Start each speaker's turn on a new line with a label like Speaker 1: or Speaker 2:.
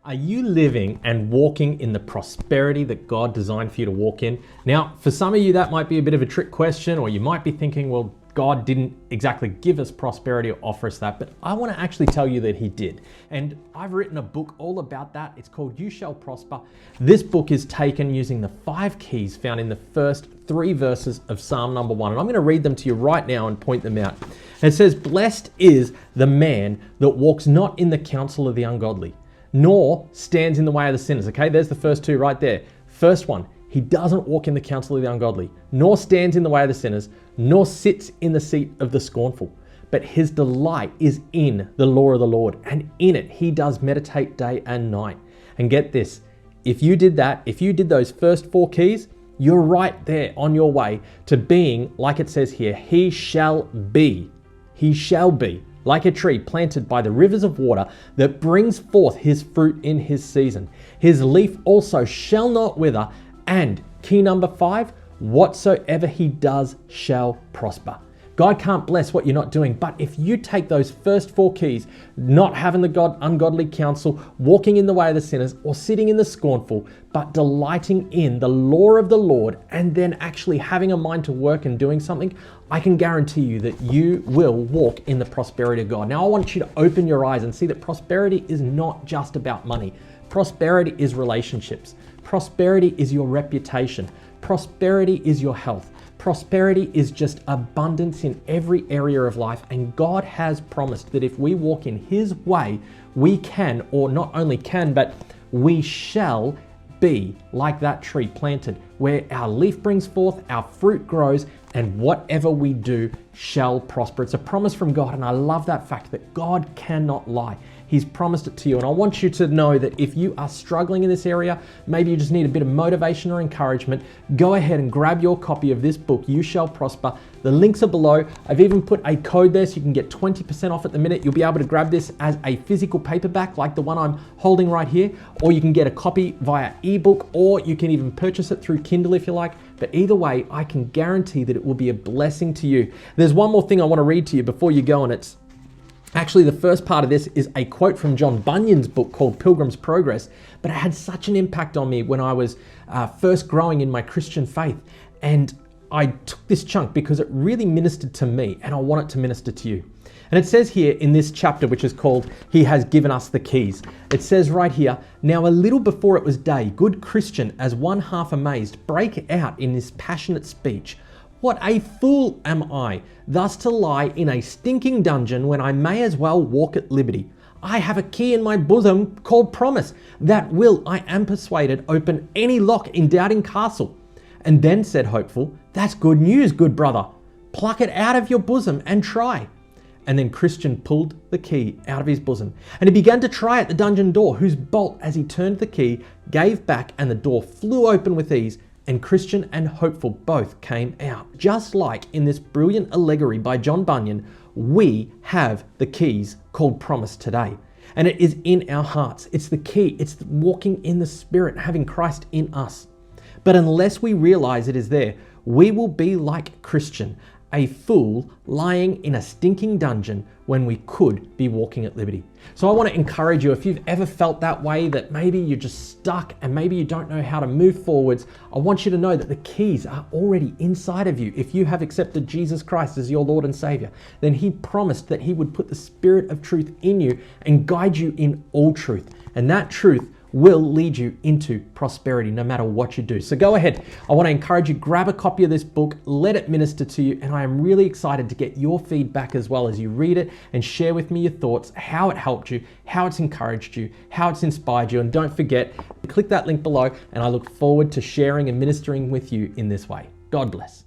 Speaker 1: Are you living and walking in the prosperity that God designed for you to walk in? Now, for some of you, that might be a bit of a trick question, or you might be thinking, well, God didn't exactly give us prosperity or offer us that, but I want to actually tell you that He did. And I've written a book all about that. It's called You Shall Prosper. This book is taken using the 5 keys found in the first 3 verses of Psalm number 1. And I'm going to read them to you right now and point them out. And it says, "Blessed is the man that walks not in the counsel of the ungodly, nor stands in the way of the sinners." Okay, there's the first 2 right there. First one, he doesn't walk in the counsel of the ungodly, nor stands in the way of the sinners, nor sits in the seat of the scornful. But his delight is in the law of the Lord, and in it he does meditate day and night. And get this, if you did that, if you did those first 4 keys, you're right there on your way to being, like it says here, he shall be like a tree planted by the rivers of water that brings forth his fruit in his season. His leaf also shall not wither, and key number 5, whatsoever he does shall prosper. God can't bless what you're not doing, but if you take those first 4 keys, not having the ungodly counsel, walking in the way of the sinners, or sitting in the scornful, but delighting in the law of the Lord, and then actually having a mind to work and doing something, I can guarantee you that you will walk in the prosperity of God. Now, I want you to open your eyes and see that prosperity is not just about money. Prosperity is relationships. Prosperity is your reputation. Prosperity is your health. Prosperity is just abundance in every area of life, and God has promised that if we walk in His way, we can, or not only can, but we shall be like that tree planted, where our leaf brings forth, our fruit grows, and whatever we do shall prosper. It's a promise from God, and I love that fact that God cannot lie. He's promised it to you, and I want you to know that if you are struggling in this area, maybe you just need a bit of motivation or encouragement, go ahead and grab your copy of this book, You Shall Prosper. The links are below. I've even put a code there so you can get 20% off at the minute. You'll be able to grab this as a physical paperback like the one I'm holding right here, or you can get a copy via ebook, or you can even purchase it through Kindle if you like. But either way, I can guarantee that it will be a blessing to you. There's one more thing I want to read to you before you go, and it's actually, the first part of this is a quote from John Bunyan's book called Pilgrim's Progress, but it had such an impact on me when I was first growing in my Christian faith. And I took this chunk because it really ministered to me, and I want it to minister to you. And it says here in this chapter, which is called He Has Given Us the Keys, it says right here, "Now a little before it was day, good Christian, as one half amazed, break out in this passionate speech. 'What a fool am I, thus to lie in a stinking dungeon when I may as well walk at liberty. I have a key in my bosom called promise, that will, I am persuaded, open any lock in Doubting Castle.' And then said Hopeful, 'That's good news, good brother. Pluck it out of your bosom and try.' And then Christian pulled the key out of his bosom, and he began to try at the dungeon door, whose bolt, as he turned the key, gave back, and the door flew open with ease. And Christian and Hopeful both came out." Just like in this brilliant allegory by John Bunyan, we have the keys called promise today. And it is in our hearts. It's the key. It's walking in the Spirit, having Christ in us. But unless we realize it is there, we will be like Christian, a fool lying in a stinking dungeon when we could be walking at liberty. So I want to encourage you, if you've ever felt that way, that maybe you're just stuck and maybe you don't know how to move forwards, I want you to know that the keys are already inside of you. If you have accepted Jesus Christ as your Lord and Savior, then He promised that He would put the Spirit of truth in you and guide you in all truth. And that truth will lead you into prosperity no matter what you do. So go ahead. I want to encourage you, grab a copy of this book, let it minister to you, and I am really excited to get your feedback as well as you read it and share with me your thoughts, how it helped you, how it's encouraged you, how it's inspired you. And don't forget, click that link below, and I look forward to sharing and ministering with you in this way. God bless.